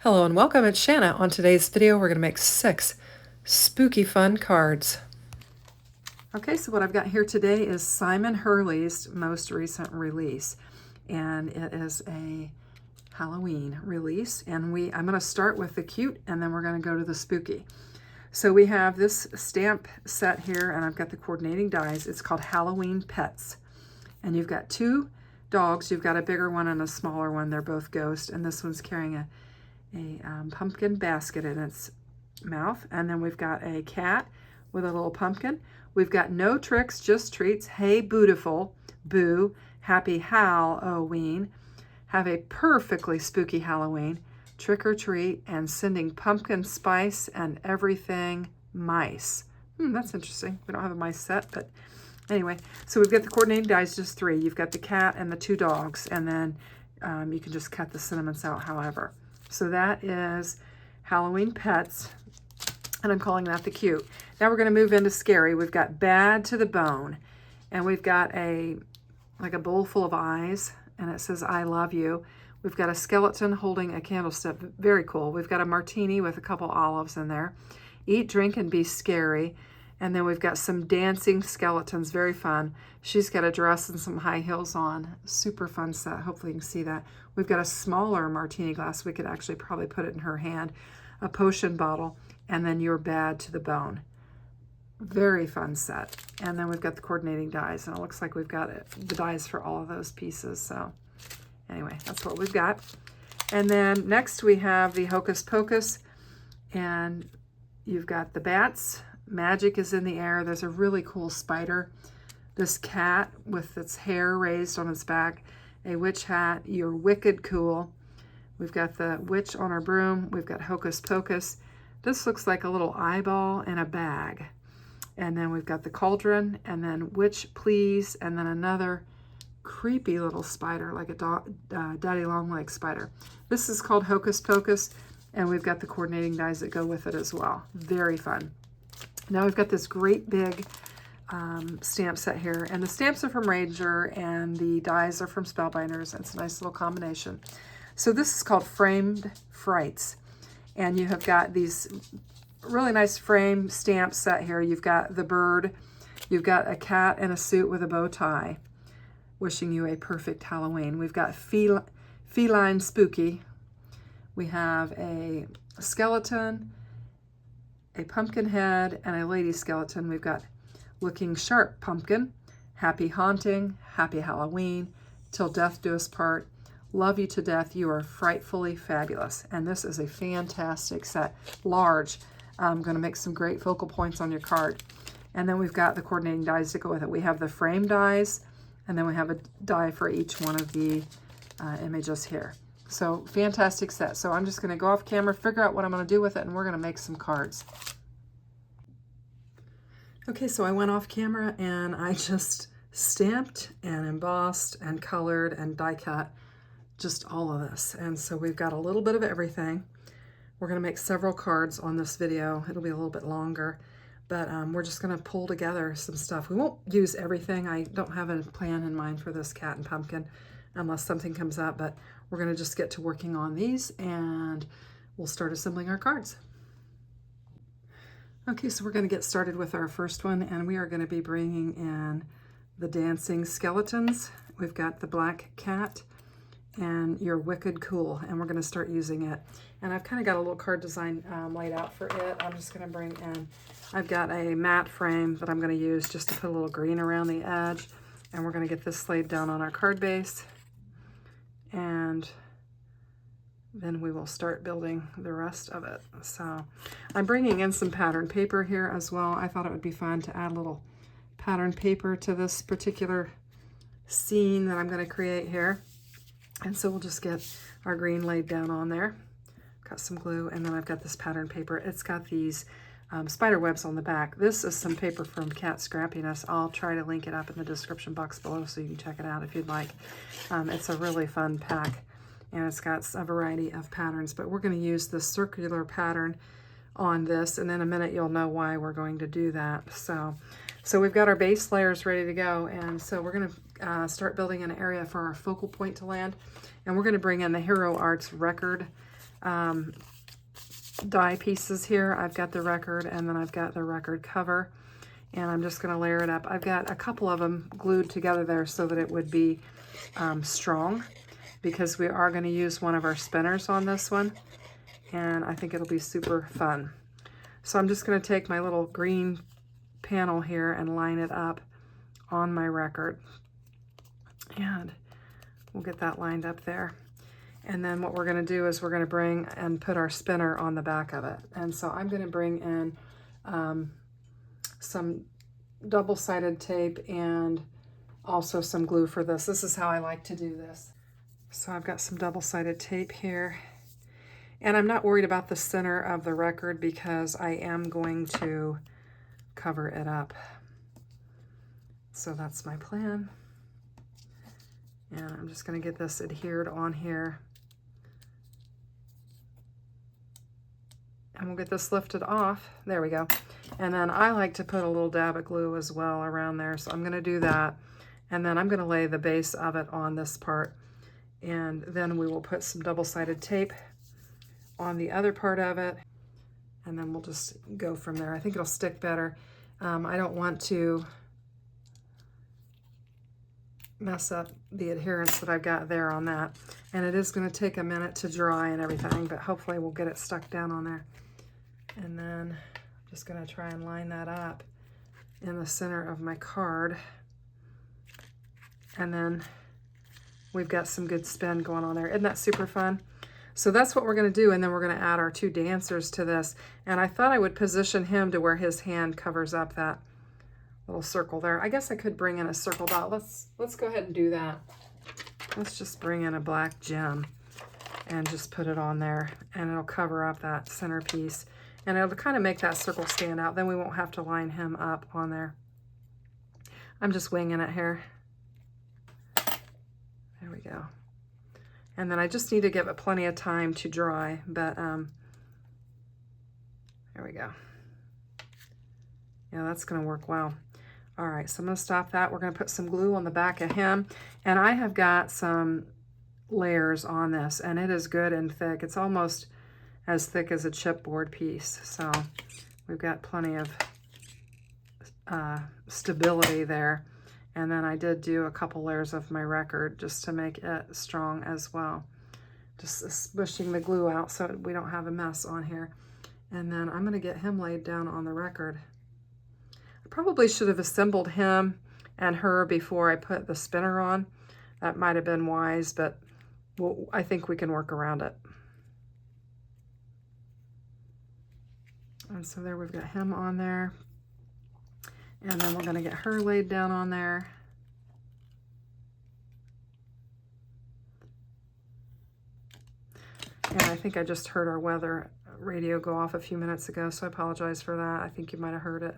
Hello and welcome, it's Shanna. On today's video we're going to make 6 spooky fun cards. Okay, so what I've got here today is Simon Hurley's most recent release, and it is a Halloween release, and I'm going to start with the cute and then we're going to go to the spooky. So we have this stamp set here and I've got the coordinating dies. It's called Halloween Pets, and you've got 2 dogs. You've got a bigger one and a smaller one. They're both ghost, and this one's carrying a pumpkin basket in its mouth. And then we've got a cat with a little pumpkin. We've got no tricks, just treats. Hey, beautiful, boo, happy Halloween. Have a perfectly spooky Halloween. Trick or treat and sending pumpkin spice and everything mice. That's interesting. We don't have a mice set, but anyway. So we've got the coordinating dies, just 3. You've got the cat and the 2 dogs, and then you can just cut the sentiments out however. So that is Halloween Pets, and I'm calling that the cute. Now we're going to move into scary. We've got Bad to the Bone, and we've got like a bowl full of eyes, and it says I love you. We've got a skeleton holding a candlestick. Very cool. We've got a martini with a couple olives in there. Eat, drink, and be scary. And then we've got some dancing skeletons. Very fun. She's got a dress and some high heels on. Super fun set. Hopefully you can see that. We've got a smaller martini glass. We could actually probably put it in her hand. A potion bottle. And then You're Bad to the Bone. Very fun set. And then we've got the coordinating dies. And it looks like we've got the dies for all of those pieces. So anyway, that's what we've got. And then next we have the Hocus Pocus. And you've got the bats. Magic is in the air. There's a really cool spider. This cat with its hair raised on its back. A witch hat. You're wicked cool. We've got the witch on her broom. We've got Hocus Pocus. This looks like a little eyeball in a bag. And then we've got the cauldron, and then witch please, and then another creepy little spider, like a daddy long leg spider. This is called Hocus Pocus, and we've got the coordinating dies that go with it as well. Very fun. Now we've got this great big stamp set here, and the stamps are from Ranger and the dies are from Spellbinders. It's a nice little combination. So this is called Framed Frights, and you have got these really nice frame stamp set here. You've got the bird, you've got a cat in a suit with a bow tie, wishing you a perfect Halloween. We've got feline spooky. We have a skeleton, a pumpkin head, and a lady skeleton. We've got looking sharp pumpkin, happy haunting, happy Halloween, till death do us part, love you to death, you are frightfully fabulous. And this is a fantastic set, large. I'm going to make some great focal points on your card. And then we've got the coordinating dies to go with it. We have the frame dies, and then we have a die for each one of the images here. So fantastic set. So I'm just going to go off camera, figure out what I'm going to do with it, and we're going to make some cards. Okay, so I went off camera and I just stamped and embossed and colored and die cut just all of this. And so we've got a little bit of everything. We're going to make several cards on this video. It'll be a little bit longer, but we're just going to pull together some stuff. We won't use everything. I don't have a plan in mind for this cat and pumpkin unless something comes up, but we're going to just get to working on these and we'll start assembling our cards. Okay, so we're going to get started with our first one, and we are going to be bringing in the dancing skeletons. We've got the black cat and You're Wicked Cool, and we're going to start using it. And I've kind of got a little card design laid out for it. I'm just going to bring in, I've got a matte frame that I'm going to use just to put a little green around the edge, and we're going to get this laid down on our card base, and then we will start building the rest of it. So I'm bringing in some pattern paper here as well. I thought it would be fun to add a little pattern paper to this particular scene that I'm going to create here. And so we'll just get our green laid down on there. Got some glue, and then I've got this pattern paper. It's got these spider webs on the back. This is some paper from Cat Scrappiness. I'll try to link it up in the description box below so you can check it out if you'd like. It's a really fun pack, and it's got a variety of patterns, but we're going to use this circular pattern on this, and in a minute you'll know why we're going to do that. So we've got our base layers ready to go, and so we're going to start building an area for our focal point to land, and we're going to bring in the Hero Arts record die pieces here. I've got the record, and then I've got the record cover, and I'm just going to layer it up. I've got a couple of them glued together there so that it would be strong, because we are going to use one of our spinners on this one, and I think it'll be super fun. So I'm just going to take my little green panel here and line it up on my record, and we'll get that lined up there. And then what we're going to do is we're going to bring and put our spinner on the back of it. And so I'm going to bring in some double-sided tape and also some glue for this. This is how I like to do this. So I've got some double-sided tape here. And I'm not worried about the center of the record because I am going to cover it up. So that's my plan. And I'm just going to get this adhered on here. And we'll get this lifted off. There we go. And then I like to put a little dab of glue as well around there. So I'm going to do that. And then I'm going to lay the base of it on this part. And then we will put some double-sided tape on the other part of it. And then we'll just go from there. I think it'll stick better. I don't want to mess up the adherence that I've got there on that. And it is going to take a minute to dry and everything, but hopefully we'll get it stuck down on there. And then I'm just going to try and line that up in the center of my card. And then we've got some good spin going on there. Isn't that super fun? So that's what we're going to do, and then we're going to add our two dancers to this. And I thought I would position him to where his hand covers up that little circle there. I guess I could bring in a circle dot. Let's go ahead and do that. Let's just bring in a black gem and just put it on there, and it'll cover up that centerpiece, and it'll kind of make that circle stand out. Then we won't have to line him up on there. I'm just winging it here. There we go. And then I just need to give it plenty of time to dry, but there we go. Yeah, that's going to work well. All right, so I'm going to stop that. We're going to put some glue on the back of him, and I have got some layers on this, and it is good and thick. It's almost as thick as a chipboard piece, so we've got plenty of stability there. And then I did do a couple layers of my record just to make it strong as well. Just smushing the glue out so we don't have a mess on here. And then I'm going to get him laid down on the record. I probably should have assembled him and her before I put the spinner on. That might have been wise, but I think we can work around it. And so there we've got him on there. And then we're going to get her laid down on there. And I think I just heard our weather radio go off a few minutes ago, so I apologize for that. I think you might have heard it.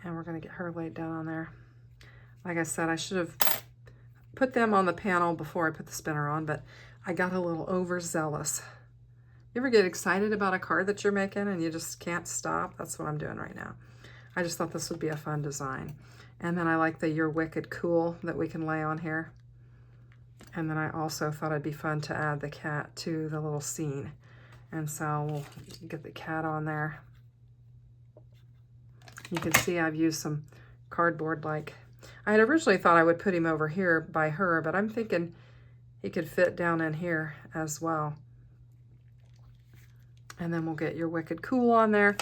And we're going to get her laid down on there. Like I said, I should have put them on the panel before I put the spinner on, but I got a little overzealous. You ever get excited about a card that you're making and you just can't stop? That's what I'm doing right now. I just thought this would be a fun design. And then I like the You're Wicked Cool that we can lay on here. And then I also thought it'd be fun to add the cat to the little scene. And so we'll get the cat on there. You can see I've used some cardboard like. I had originally thought I would put him over here by her, but I'm thinking he could fit down in here as well. And then we'll get Your Wicked Cool on there.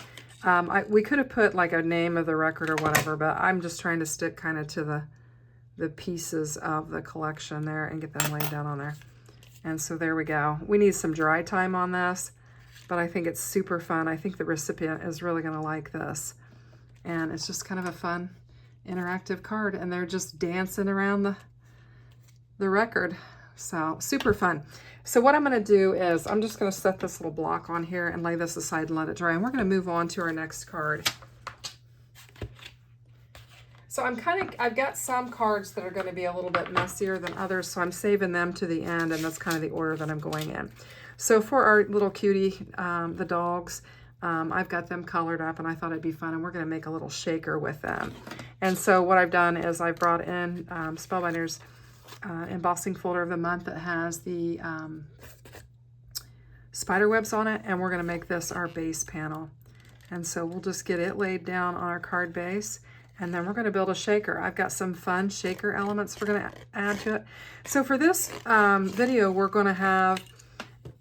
We could have put like a name of the record or whatever, but I'm just trying to stick kind of to the pieces of the collection there and get them laid down on there. And so there we go. We need some dry time on this, but I think it's super fun. I think the recipient is really going to like this. And it's just kind of a fun interactive card, and they're just dancing around the record. So super fun. So what I'm going to do is I'm just going to set this little block on here and lay this aside and let it dry. And we're going to move on to our next card. So I've got some cards that are going to be a little bit messier than others, so I'm saving them to the end, and that's kind of the order that I'm going in. So for our little cutie, the dogs, I've got them colored up, and I thought it'd be fun, and we're going to make a little shaker with them. And so what I've done is I've brought in Spellbinders embossing folder of the month that has the spider webs on it, and we're going to make this our base panel. And so we'll just get it laid down on our card base, and then we're going to build a shaker. I've got some fun shaker elements we're going to add to it. So for this video, we're going to have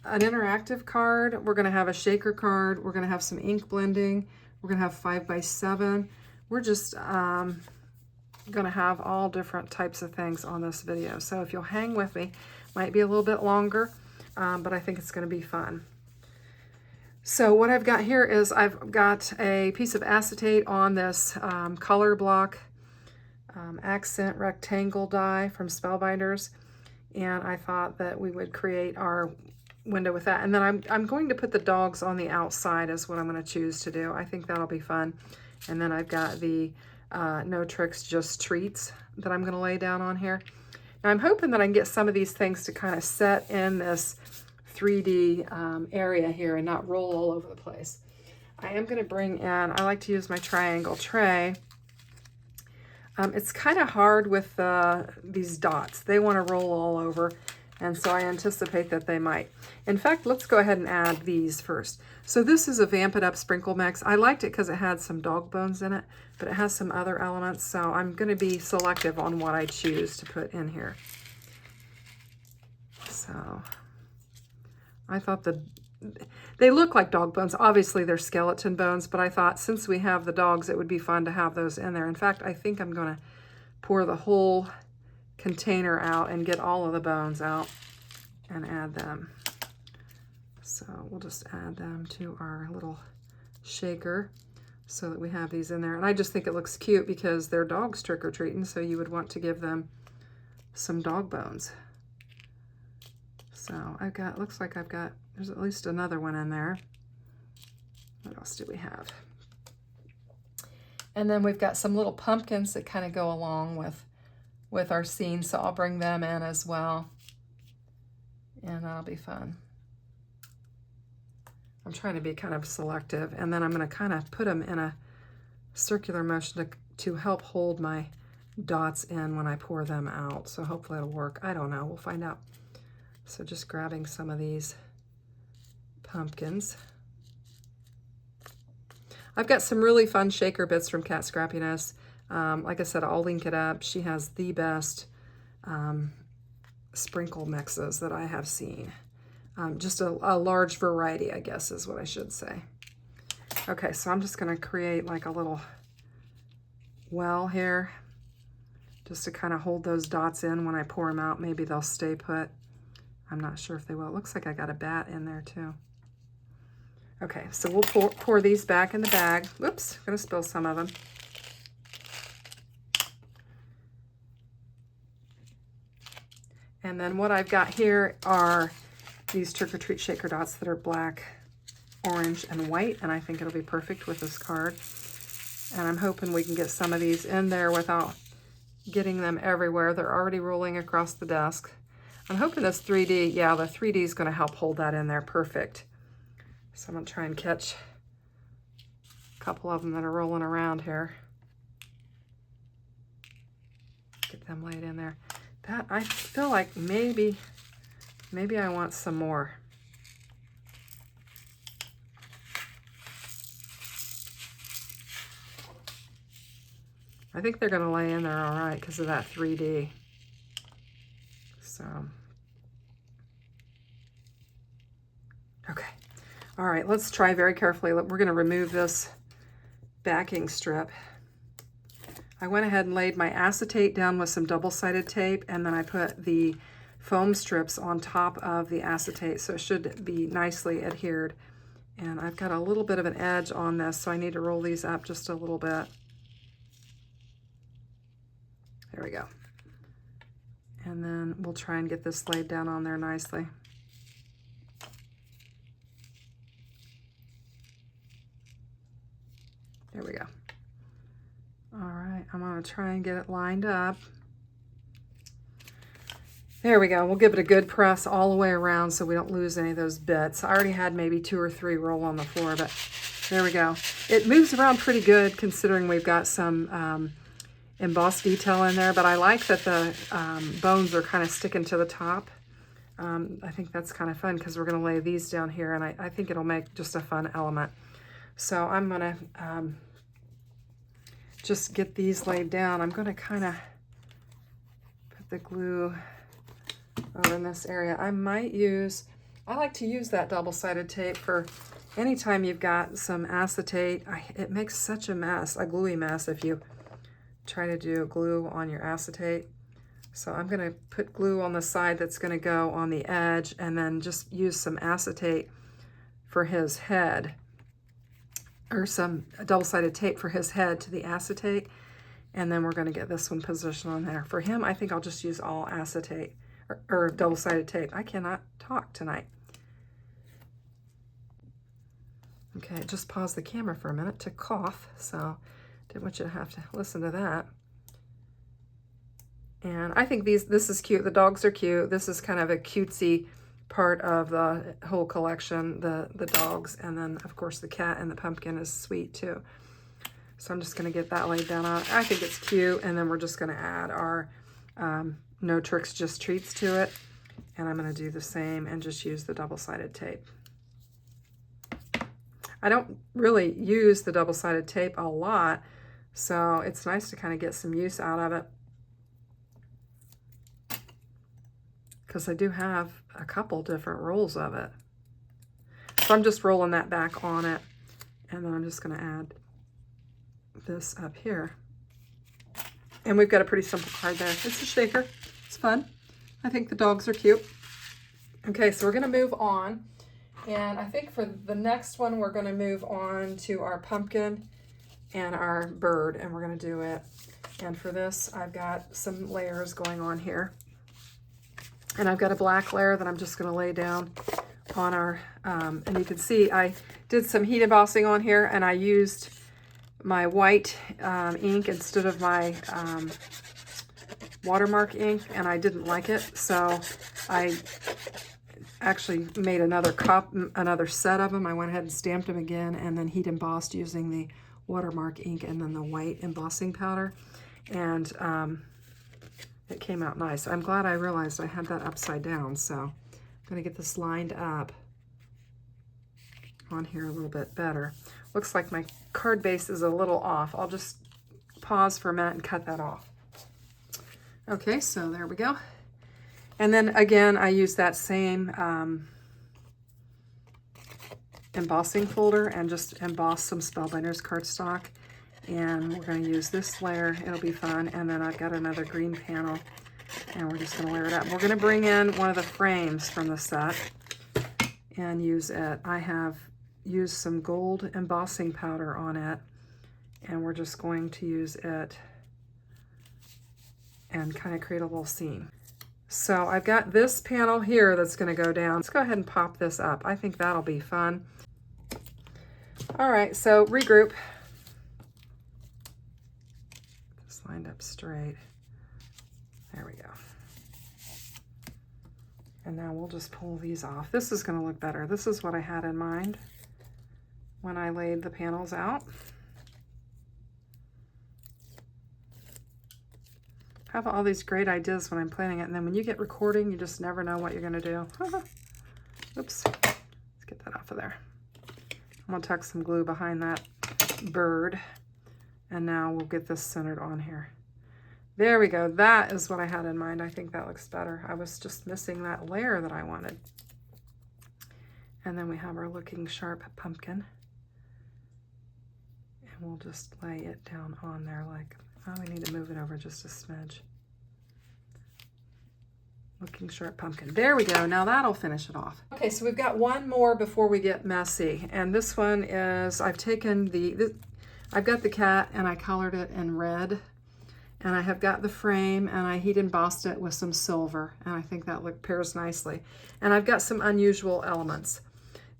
an interactive card, we're going to have a shaker card, we're going to have some ink blending, we're going to have 5x7. We're just going to have all different types of things on this video. So if you'll hang with me, might be a little bit longer, but I think it's going to be fun. So what I've got here is I've got a piece of acetate on this color block accent rectangle die from Spellbinders, and I thought that we would create our window with that. And then I'm going to put the dogs on the outside is what I'm going to choose to do. I think that'll be fun. And then I've got the No Tricks, Just Treats that I'm going to lay down on here. Now I'm hoping that I can get some of these things to kind of set in this 3D area here and not roll all over the place. I am going to bring in, I like to use my triangle tray. It's kind of hard with these dots. They want to roll all over, and so I anticipate that they might. In fact, let's go ahead and add these first. So this is a Vamp It Up sprinkle mix. I liked it because it had some dog bones in it, but it has some other elements, so I'm going to be selective on what I choose to put in here. So I thought they look like dog bones. Obviously they're skeleton bones, but I thought since we have the dogs, it would be fun to have those in there. In fact, I think I'm going to pour the whole container out and get all of the bones out and add them. So we'll just add them to our little shaker so that we have these in there. And I just think it looks cute because they're dogs trick-or-treating, so you would want to give them some dog bones. So I've got, looks like I've got, there's at least another one in there. What else do we have? And then we've got some little pumpkins that kind of go along with our scene, so I'll bring them in as well, and that'll be fun. I'm trying to be kind of selective, and then I'm going to kind of put them in a circular motion to help hold my dots in when I pour them out, so hopefully it'll work. I don't know, we'll find out. So just grabbing some of these pumpkins. I've got some really fun shaker bits from Cat Scrappiness. Like I said, I'll link it up. She has the best sprinkle mixes that I have seen. Just a large variety, I guess is what I should say. Okay, so I'm just going to create like a little well here just to kind of hold those dots in when I pour them out. Maybe they'll stay put. I'm not sure if they will. It looks like I got a bat in there too. Okay, so we'll pour these back in the bag. Whoops, I'm going to spill some of them. And then what I've got here are these Trick or Treat shaker dots that are black, orange, and white, and I think it'll be perfect with this card. And I'm hoping we can get some of these in there without getting them everywhere. They're already rolling across the desk. I'm hoping this 3D, yeah, the 3D is going to help hold that in there perfect. So I'm going to try and catch a couple of them that are rolling around here. Get them laid in there. That, I feel like maybe I want some more. I think they're going to lay in there all right because of that 3D. So, okay. All right, let's try very carefully. We're going to remove this backing strip. I went ahead and laid my acetate down with some double-sided tape, and then I put the foam strips on top of the acetate, so it should be nicely adhered. And I've got a little bit of an edge on this, so I need to roll these up just a little bit. There we go. And then we'll try and get this laid down on there nicely. There we go. All right, I'm going to try and get it lined up. There we go. We'll give it a good press all the way around so we don't lose any of those bits. I already had maybe 2 or 3 roll on the floor, but there we go. It moves around pretty good considering we've got some embossed detail in there, but I like that the bones are kind of sticking to the top. I think that's kind of fun because we're going to lay these down here, and I think it'll make just a fun element. So I'm going to just get these laid down. I'm going to kind of put the glue over in this area. I like to use that double-sided tape for anytime you've got some acetate. It makes such a mess, a gluey mess, if you try to do glue on your acetate. So I'm going to put glue on the side that's going to go on the edge, and then just use some acetate for his head, or some double-sided tape for his head to the acetate, and then we're going to get this one positioned on there. For him, I think I'll just use all acetate or double-sided tape. I cannot talk tonight. Okay, just pause the camera for a minute to cough, so didn't want you to have to listen to that. And I think this is cute. The dogs are cute. This is kind of a cutesy part of the whole collection, the dogs, and then of course the cat and the pumpkin is sweet too. So I'm just going to get that laid down on. I think it's cute, and then we're just going to add our No Tricks, Just Treats to it. And I'm going to do the same and just use the double-sided tape. I don't really use the double-sided tape a lot, so it's nice to kind of get some use out of it, because I do have a couple different rolls of it. So I'm just rolling that back on it, and then I'm just going to add this up here. And we've got a pretty simple card there. It's a shaker. It's fun. I think the dogs are cute. Okay, so we're going to move on. And I think for the next one, we're going to move on to our pumpkin and our bird, and we're going to do it. And for this, I've got some layers going on here. And I've got a black layer that I'm just going to lay down on our, and you can see I did some heat embossing on here, and I used my white ink instead of my watermark ink, and I didn't like it, so I actually made another set of them. I went ahead and stamped them again, and then heat embossed using the watermark ink and then the white embossing powder, and it came out nice. I'm glad I realized I had that upside down, so I'm going to get this lined up on here a little bit better. Looks like my card base is a little off. I'll just pause for a minute and cut that off. Okay, so there we go. And then again, I use that same embossing folder and just emboss some Spellbinders cardstock. And we're going to use this layer. It'll be fun. And then I've got another green panel, and we're just going to layer it up. We're going to bring in one of the frames from the set and use it. I have used some gold embossing powder on it, and we're just going to use it and kind of create a little scene. So I've got this panel here that's going to go down. Let's go ahead and pop this up. I think that'll be fun. All right, so regroup. Just lined up straight. There we go. And now we'll just pull these off. This is going to look better. This is what I had in mind when I laid the panels out. I have all these great ideas when I'm planning it, and then when you get recording, you just never know what you're going to do. Oops. Let's get that off of there. I'm going to tuck some glue behind that bird, and now we'll get this centered on here. There we go. That is what I had in mind. I think that looks better. I was just missing that layer that I wanted. And then we have our looking sharp pumpkin. And we'll just lay it down on there like, oh, we need to move it over just a smidge. Looking sharp pumpkin. There we go. Now that'll finish it off. Okay, so we've got one more before we get messy. And this one is, I've taken I've got the cat and I colored it in red. And I have got the frame and I heat embossed it with some silver. And I think that pairs nicely. And I've got some unusual elements.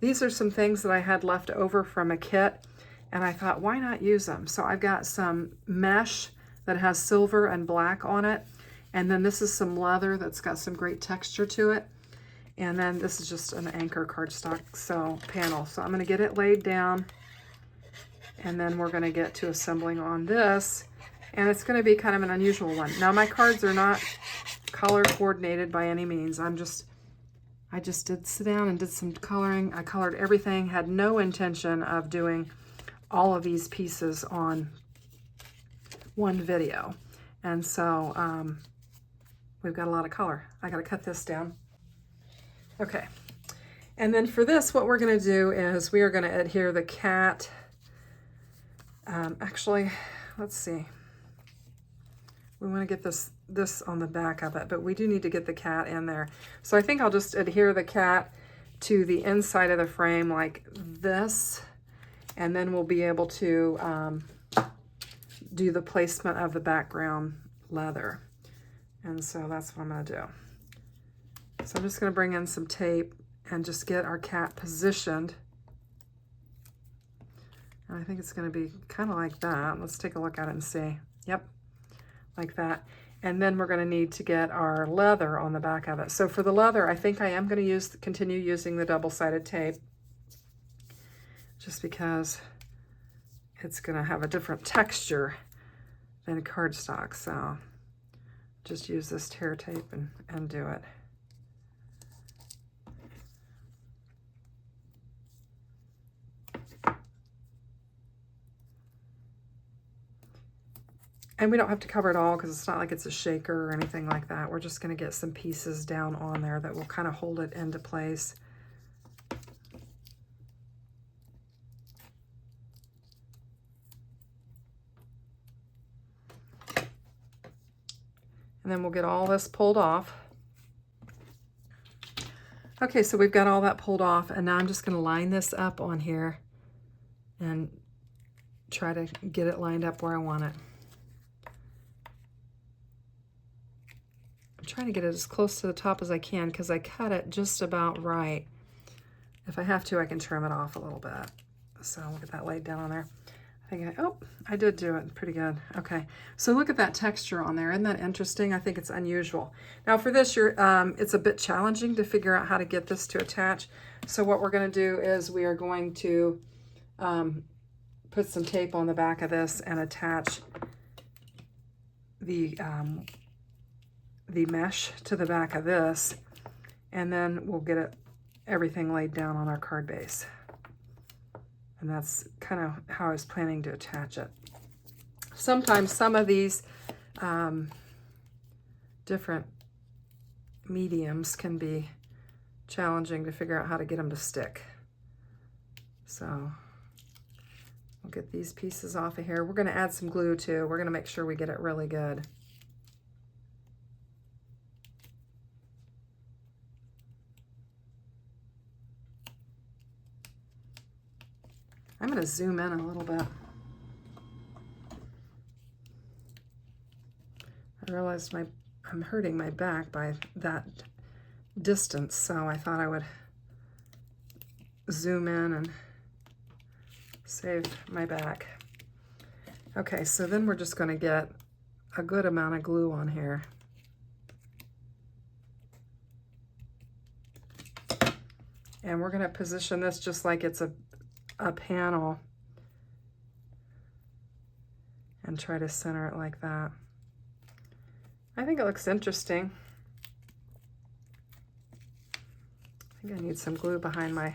These are some things that I had left over from a kit. And I thought, why not use them? So I've got some mesh that has silver and black on it. And then this is some leather that's got some great texture to it. And then this is just an anchor cardstock panel. So I'm going to get it laid down. And then we're going to get to assembling on this. And it's going to be kind of an unusual one. Now my cards are not color coordinated by any means. I just did sit down and did some coloring. I colored everything, had no intention of doing all of these pieces on one video. And so we've got a lot of color. I got to cut this down. Okay. And then for this, what we're going to do is we are going to adhere the cat. Actually, let's see. We want to get this on the back of it, but we do need to get the cat in there. So I think I'll just adhere the cat to the inside of the frame like this, and then we'll be able to do the placement of the background leather. And so that's what I'm going to do. So I'm just going to bring in some tape and just get our cat positioned. And I think it's going to be kind of like that. Let's take a look at it and see. Yep, like that. And then we're going to need to get our leather on the back of it. So for the leather, I think I am going to continue using the double-sided tape, just because it's going to have a different texture than cardstock. So just use this tear tape and do it. And we don't have to cover it all because it's not like it's a shaker or anything like that. We're just going to get some pieces down on there that will kind of hold it into place. And then we'll get all this pulled off. Okay, so we've got all that pulled off, and now I'm just going to line this up on here and try to get it lined up where I want it. I'm trying to get it as close to the top as I can because I cut it just about right. If I have to, I can trim it off a little bit. So look at that laid down on there. I did do it pretty good. Okay, so look at that texture on there. Isn't that interesting? I think it's unusual. Now for this, it's a bit challenging to figure out how to get this to attach. So what we're going to do is we are going to put some tape on the back of this and attach the mesh to the back of this, and then we'll get everything laid down on our card base. And that's kind of how I was planning to attach it. Sometimes some of these different mediums can be challenging to figure out how to get them to stick. So we'll get these pieces off of here. We're going to add some glue too. We're going to make sure we get it really good. I'm going to zoom in a little bit. I realized I'm hurting my back by that distance, so I thought I would zoom in and save my back. Okay, so then we're just going to get a good amount of glue on here. And we're going to position this just like it's a panel and try to center it like that. I think it looks interesting. I think I need some glue behind my,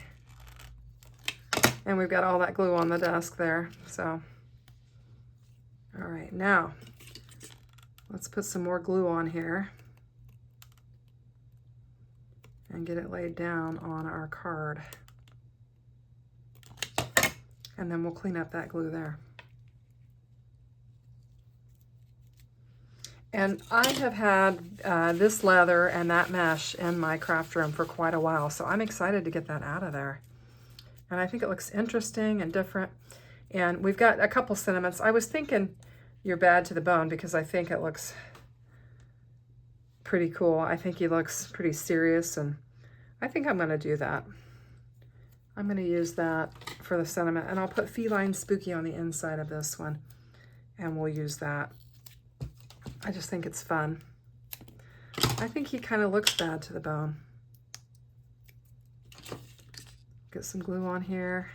and we've got all that glue on the desk there. So, all right, now let's put some more glue on here and get it laid down on our card. And then we'll clean up that glue there. And I have had this leather and that mesh in my craft room for quite a while, so I'm excited to get that out of there. And I think it looks interesting and different. And we've got a couple sentiments. I was thinking You're Bad to the Bone because I think it looks pretty cool. I think he looks pretty serious, and I think I'm going to do that. I'm going to use that for the sentiment, and I'll put Feline Spooky on the inside of this one, and we'll use that. I just think it's fun. I think he kind of looks bad to the bone. Get some glue on here.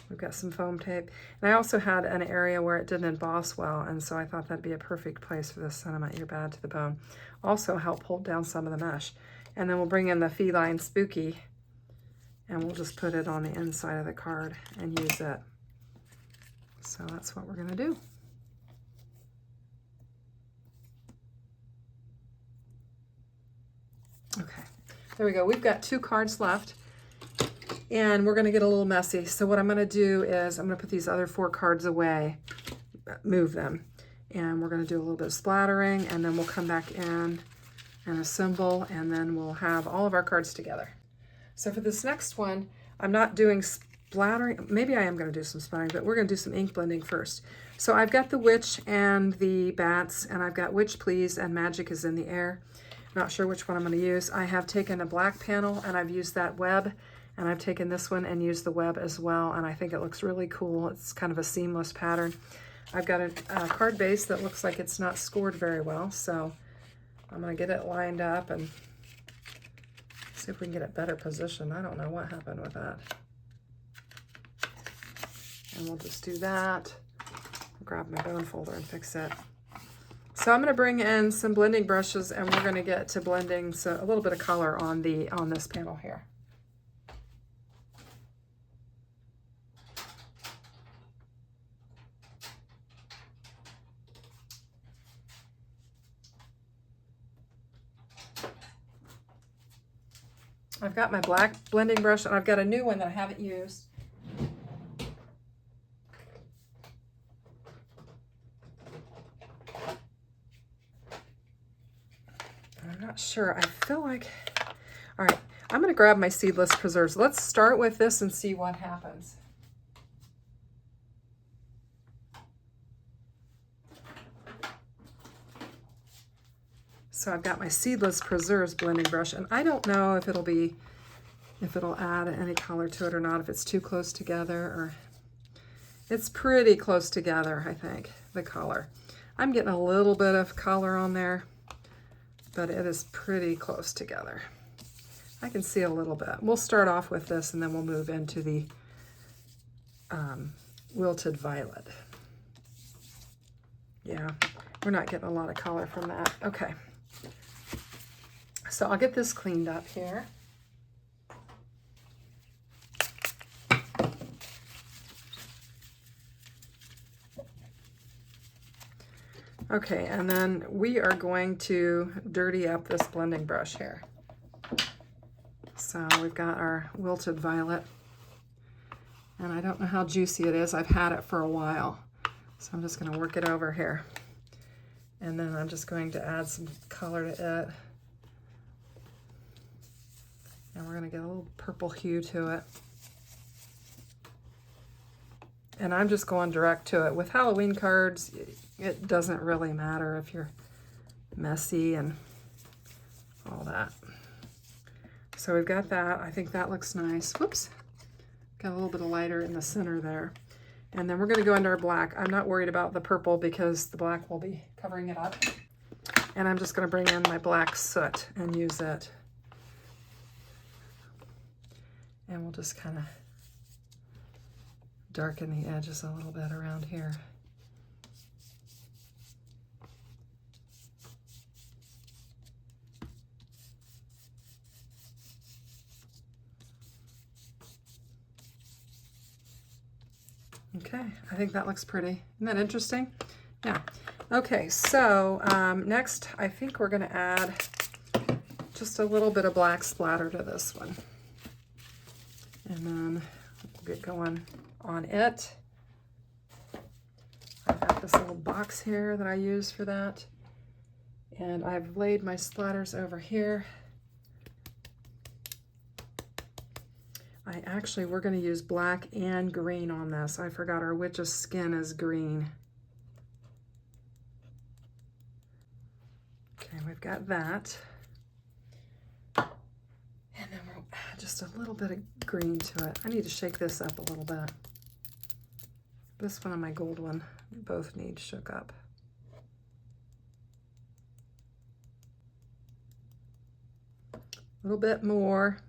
We've got some foam tape. And I also had an area where it didn't emboss well, and so I thought that'd be a perfect place for this Sentiment You're Bad to the Bone. Also help hold down some of the mesh. And then we'll bring in the Feline Spooky, and we'll just put it on the inside of the card and use it. So that's what we're gonna do. Okay, there we go. We've got 2 cards left. And we're going to get a little messy. So what I'm going to do is I'm going to put these other 4 cards away, move them. And we're going to do a little bit of splattering, and then we'll come back in and assemble, and then we'll have all of our cards together. So for this next one, I'm not doing splattering. Maybe I am going to do some splattering, but we're going to do some ink blending first. So I've got the Witch and the Bats, and I've got Witch Please and Magic is in the Air. Not sure which one I'm going to use. I have taken a black panel, and I've used that web. And I've taken this one and used the web as well, and I think it looks really cool. It's kind of a seamless pattern. I've got a card base that looks like it's not scored very well, so I'm going to get it lined up and see if we can get it better positioned. I don't know what happened with that. And we'll just do that. Grab my bone folder and fix it. So I'm going to bring in some blending brushes, and we're going to get to blending a little bit of color on this panel here. I've got my black blending brush, and I've got a new one that I haven't used. I'm not sure. I feel like... All right, I'm going to grab my seedless preserves. Let's start with this and see what happens. So I've got my Seedless Preserves blending brush, and I don't know if it'll add any color to it or not, if it's too close together, or it's pretty close together, I think, the color. I'm getting a little bit of color on there, but it is pretty close together. I can see a little bit. We'll start off with this, and then we'll move into the Wilted Violet. Yeah, we're not getting a lot of color from that. Okay. So I'll get this cleaned up here. Okay, and then we are going to dirty up this blending brush here. So we've got our Wilted Violet, and I don't know how juicy it is. I've had it for a while, so I'm just going to work it over here. And then I'm just going to add some color to it. And we're going to get a little purple hue to it. And I'm just going direct to it. With Halloween cards, it doesn't really matter if you're messy and all that. So we've got that. I think that looks nice. Whoops. Got a little bit of lighter in the center there. And then we're going to go into our black. I'm not worried about the purple because the black will be covering it up. And I'm just going to bring in my black soot and use it. And we'll just kind of darken the edges a little bit around here. Okay, I think that looks pretty. Isn't that interesting? Yeah. Okay, so next I think we're going to add just a little bit of black splatter to this one. And then we'll get going on it. I've got this little box here that I use for that. And I've laid my splatters over here. We're going to use black and green on this. I forgot our witch's skin is green. Okay, we've got that. And then we'll add just a little bit of green to it. I need to shake this up a little bit. This one and my gold one both need shook up. A little bit more.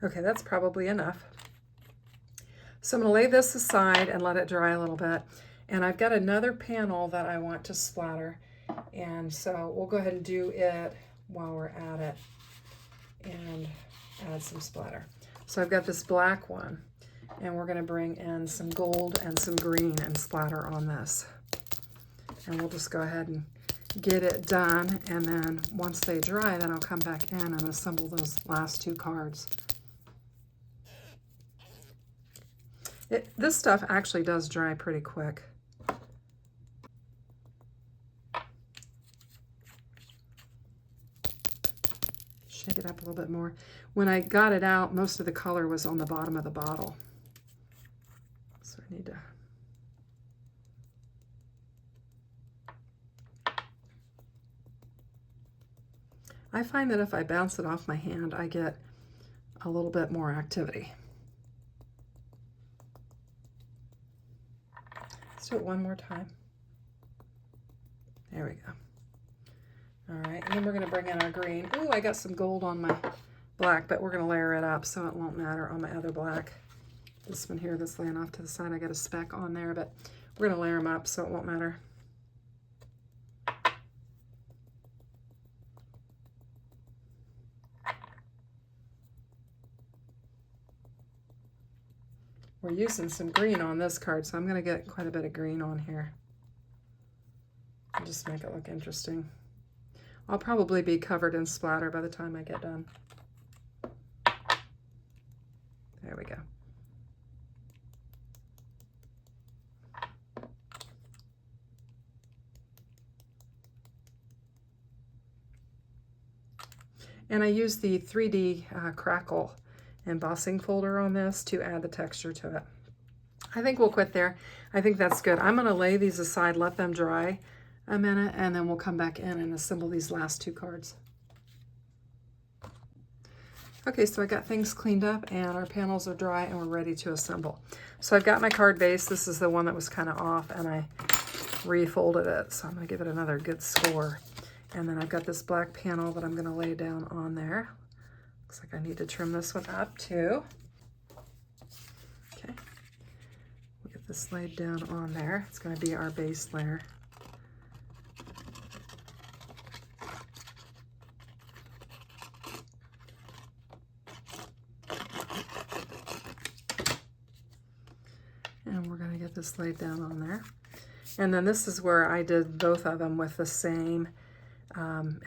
Okay, that's probably enough. So I'm going to lay this aside and let it dry a little bit. And I've got another panel that I want to splatter. And so we'll go ahead and do it while we're at it and add some splatter. So I've got this black one, and we're going to bring in some gold and some green and splatter on this. And we'll just go ahead and get it done, and then once they dry, then I'll come back in and assemble those last two cards. This stuff actually does dry pretty quick. Shake it up a little bit more. When I got it out, most of the color was on the bottom of the bottle. So I need to... I find that if I bounce it off my hand, I get a little bit more activity. Let's do it one more time. There we go. All right, and then we're going to bring in our green. Ooh, I got some gold on my black, but we're going to layer it up so it won't matter on my other black. This one here that's laying off to the side, I got a speck on there, but we're going to layer them up so it won't matter. We're using some green on this card, so I'm going to get quite a bit of green on here. I'll just make it look interesting. I'll probably be covered in splatter by the time I get done. There we go. And I use the 3D Crackle embossing folder on this to add the texture to it. I think we'll quit there. I think that's good. I'm going to lay these aside, let them dry a minute, and then we'll come back in and assemble these last two cards. Okay, so I got things cleaned up and our panels are dry and we're ready to assemble. So I've got my card base. This is the one that was kind of off and I refolded it. So I'm going to give it another good score. And then I've got this black panel that I'm going to lay down on there. Looks like I need to trim this one up too. Okay, we'll get this laid down on there. It's going to be our base layer. And we're going to get this laid down on there. And then this is where I did both of them with the same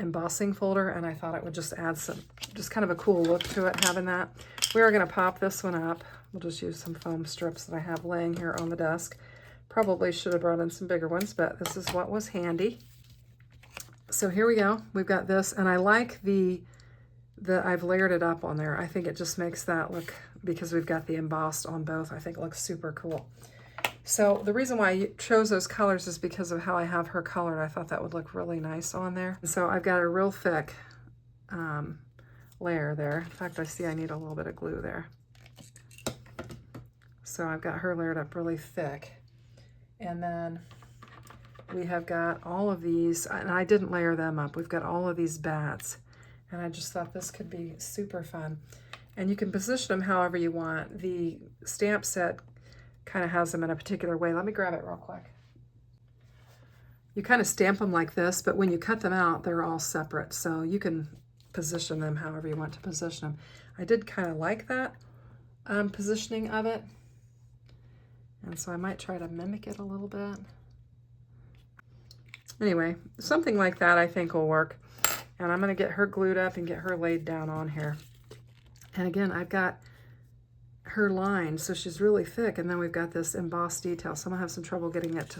embossing folder, and I thought it would just add some, just kind of a cool look to it having that. We are going to pop this one up. We'll just use some foam strips that I have laying here on the desk. Probably should have brought in some bigger ones, but this is what was handy. So here we go. We've got this, and I like the I've layered it up on there. I think it just makes that look, because we've got the embossed on both, I think it looks super cool. So the reason why I chose those colors is because of how I have her colored. I thought that would look really nice on there. And so I've got a real thick layer there. In fact, I see I need a little bit of glue there. So I've got her layered up really thick. And then we have got all of these, and I didn't layer them up. We've got all of these bats. And I just thought this could be super fun. And you can position them however you want. The stamp set kind of has them in a particular way. Let me grab it real quick. You kind of stamp them like this, but when you cut them out, they're all separate. So you can position them however you want to position them. I did kind of like that positioning of it. And so I might try to mimic it a little bit. Anyway, something like that I think will work. And I'm going to get her glued up and get her laid down on here. And again, I've got her line, so she's really thick, and then we've got this embossed detail, so I'm going to have some trouble getting it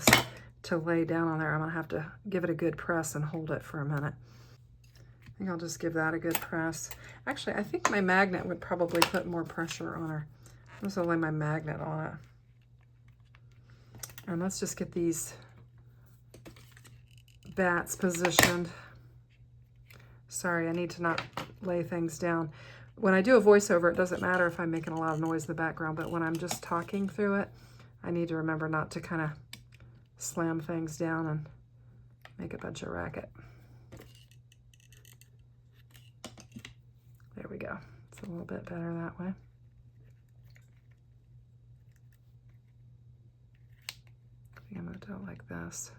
to lay down on there. I'm going to have to give it a good press and hold it for a minute. I think I'll just give that a good press. Actually, I think my magnet would probably put more pressure on her. I'm just going to lay my magnet on it. And let's just get these bats positioned. Sorry, I need to not lay things down. When I do a voiceover, it doesn't matter if I'm making a lot of noise in the background, but when I'm just talking through it, I need to remember not to kind of slam things down and make a bunch of racket. There we go. So a little bit better that way. I think I'm going to do it like this.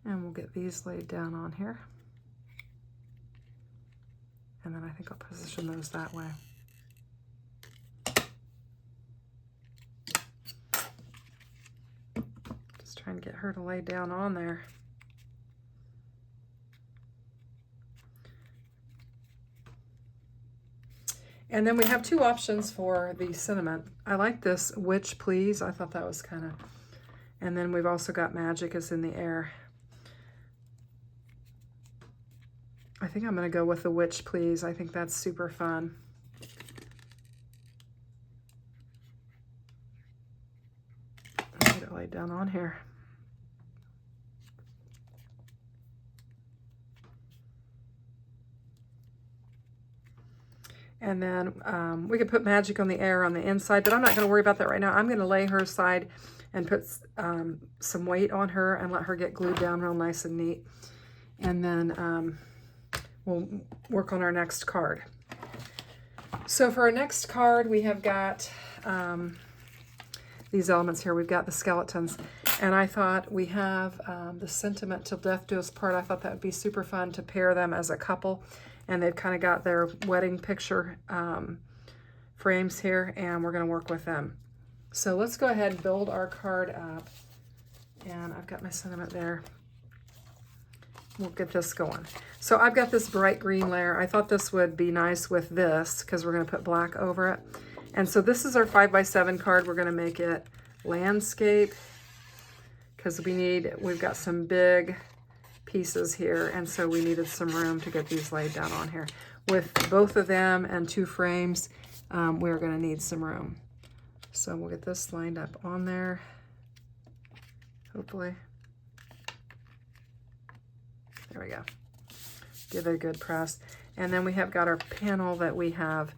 And we'll get these laid down on here. And then I think I'll position those that way. Just trying to get her to lay down on there. And then we have two options for the sentiment. I like this Witch Please. I thought that was kind of, and then we've also got Magic is in the Air. I think I'm going to go with the Witch Please. I think that's super fun. I'll get it laid down on here. And then we could put Magic on the Air on the inside, but I'm not going to worry about that right now. I'm going to lay her aside and put some weight on her and let her get glued down real nice and neat. And then we'll work on our next card. So for our next card, we have got these elements here. We've got the skeletons. And I thought we have the Sentiment Till Death Do Us Part. I thought that would be super fun to pair them as a couple. And they've kind of got their wedding picture frames here, and we're going to work with them. So let's go ahead and build our card up. And I've got my sentiment there. We'll get this going. So I've got this bright green layer. I thought this would be nice with this because we're going to put black over it. And so this is our 5x7 card. We're going to make it landscape because we've got some big pieces here, and so we needed some room to get these laid down on here. With both of them and two frames, we're going to need some room. So we'll get this lined up on there, hopefully. There we go. Give it a good press. And then we have got our panel that we have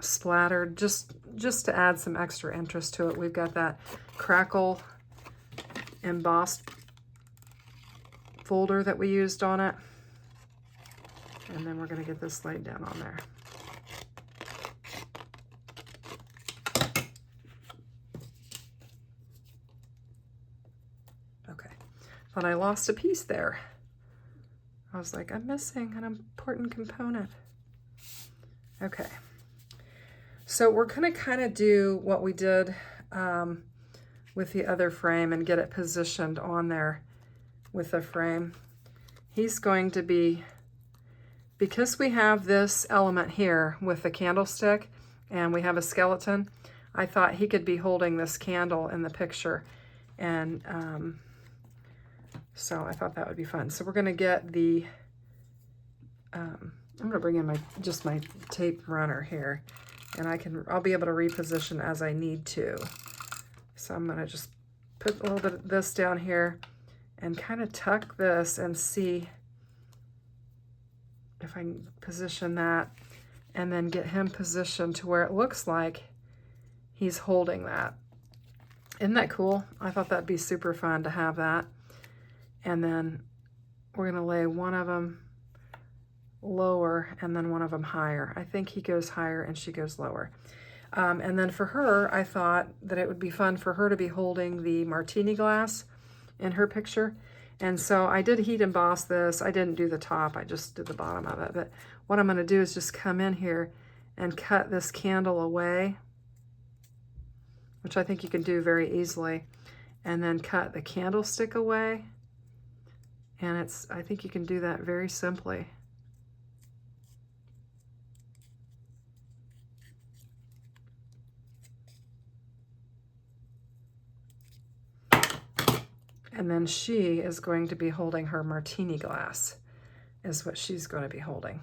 splattered just to add some extra interest to it. We've got that crackle embossed folder that we used on it. And then we're going to get this laid down on there. Okay. Thought I lost a piece there. I was like, I'm missing an important component. Okay. So we're going to kind of do what we did with the other frame and get it positioned on there with the frame. He's going to be, because we have this element here with the candlestick and we have a skeleton, I thought he could be holding this candle in the picture. And so I thought that would be fun. So we're going to get the, I'm going to bring in my tape runner here, and I'll be able to reposition as I need to. So I'm going to just put a little bit of this down here and kind of tuck this and see if I can position that, and then get him positioned to where it looks like he's holding that. Isn't that cool? I thought that'd be super fun to have that. And then we're going to lay one of them lower and then one of them higher. I think he goes higher and she goes lower. And then for her, I thought that it would be fun for her to be holding the martini glass in her picture. And so I did heat emboss this. I didn't do the top, I just did the bottom of it. But what I'm going to do is just come in here and cut this candle away, which I think you can do very easily, and then cut the candlestick away. And I think you can do that very simply. And then she is going to be holding her martini glass, is what she's going to be holding.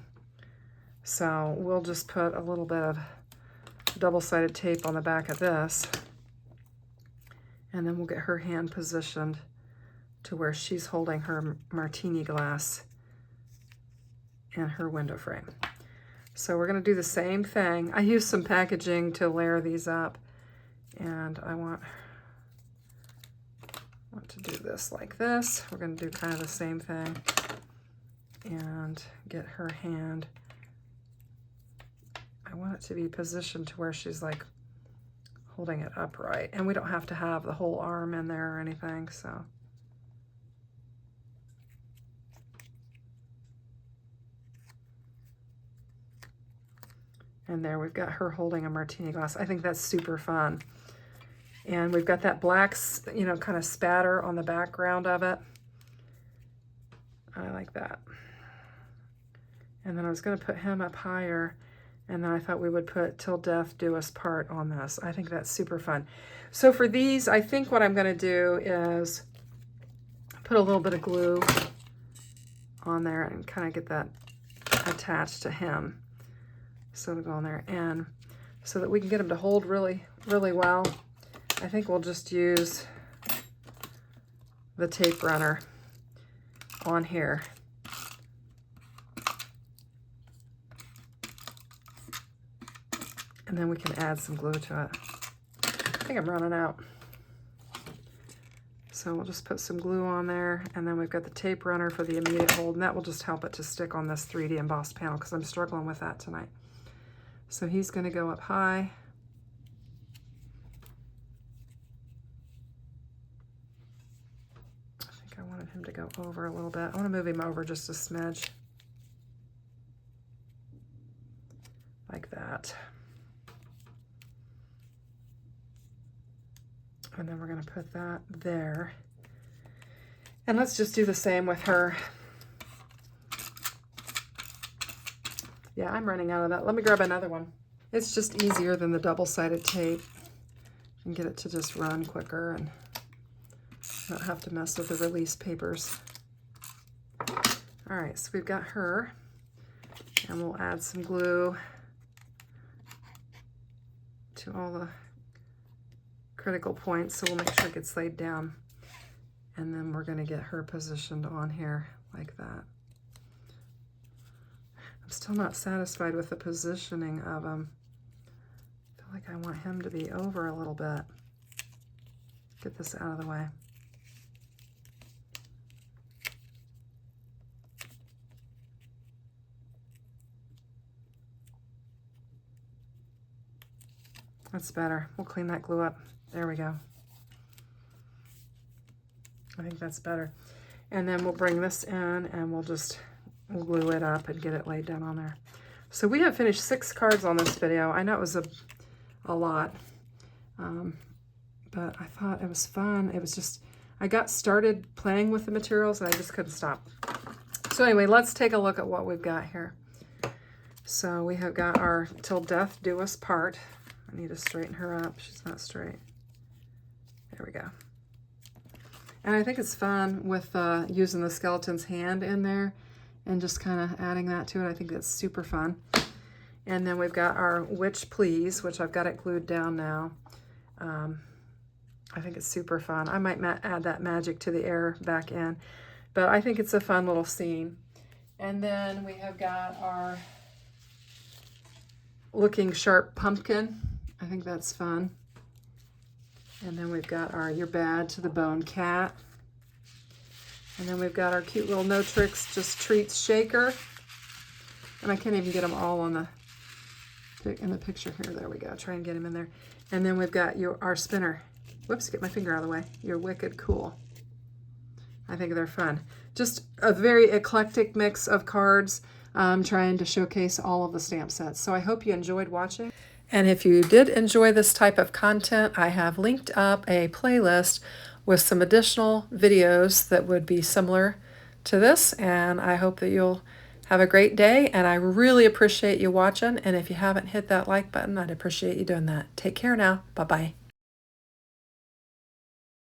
So we'll just put a little bit of double-sided tape on the back of this, and then we'll get her hand positioned to where she's holding her martini glass in her window frame. So we're going to do the same thing. I used some packaging to layer these up, and I want want to do this like this. We're going to do kind of the same thing and get her hand. I want it to be positioned to where she's like holding it upright, and we don't have to have the whole arm in there or anything, so. And there we've got her holding a martini glass. I think that's super fun. And we've got that black, you know, kind of spatter on the background of it. I like that. And then I was going to put him up higher, and then I thought we would put "Till Death Do Us Part" on this. I think that's super fun. So for these, I think what I'm going to do is put a little bit of glue on there and kind of get that attached to him. So it'll go on there, and so that we can get him to hold really, really well, I think we'll just use the tape runner on here. And then we can add some glue to it. I think I'm running out. So we'll just put some glue on there, and then we've got the tape runner for the immediate hold, and that will just help it to stick on this 3D embossed panel because I'm struggling with that tonight. So he's going to go up high. I think I wanted him to go over a little bit. I want to move him over just a smidge. Like that. And then we're going to put that there. And let's just do the same with her. Yeah, I'm running out of that. Let me grab another one. It's just easier than the double-sided tape. You can get it to just run quicker and not have to mess with the release papers. All right, so we've got her. And we'll add some glue to all the critical points, so we'll make sure it gets laid down. And then we're going to get her positioned on here like that. I'm still not satisfied with the positioning of him. I feel like I want him to be over a little bit. Get this out of the way. That's better. We'll clean that glue up. There we go. I think that's better. And then we'll bring this in and we'll glue it up and get it laid down on there. So we have finished 6 cards on this video. I know it was a lot, but I thought it was fun. It was just, I got started playing with the materials and I just couldn't stop. So anyway, let's take a look at what we've got here. So we have got our "Till Death Do Us Part." I need to straighten her up. She's not straight. There we go. And I think it's fun with using the skeleton's hand in there and just kind of adding that to it. I think that's super fun. And then we've got our "Witch Please," which I've got it glued down now. I think it's super fun. I might add that magic to the air back in, but I think it's a fun little scene. And then we have got our "Looking Sharp Pumpkin." I think that's fun. And then we've got our "You're Bad to the Bone" cat. And then we've got our cute little "No Tricks, Just Treats" shaker. And I can't even get them all on in the picture here. There we go. Try and get him in there. And then we've got our spinner. Whoops, get my finger out of the way. "You're Wicked Cool." I think they're fun. Just a very eclectic mix of cards, trying to showcase all of the stamp sets. So I hope you enjoyed watching. And if you did enjoy this type of content, I have linked up a playlist with some additional videos that would be similar to this. And I hope that you'll have a great day. And I really appreciate you watching. And if you haven't hit that like button, I'd appreciate you doing that. Take care now. Bye-bye.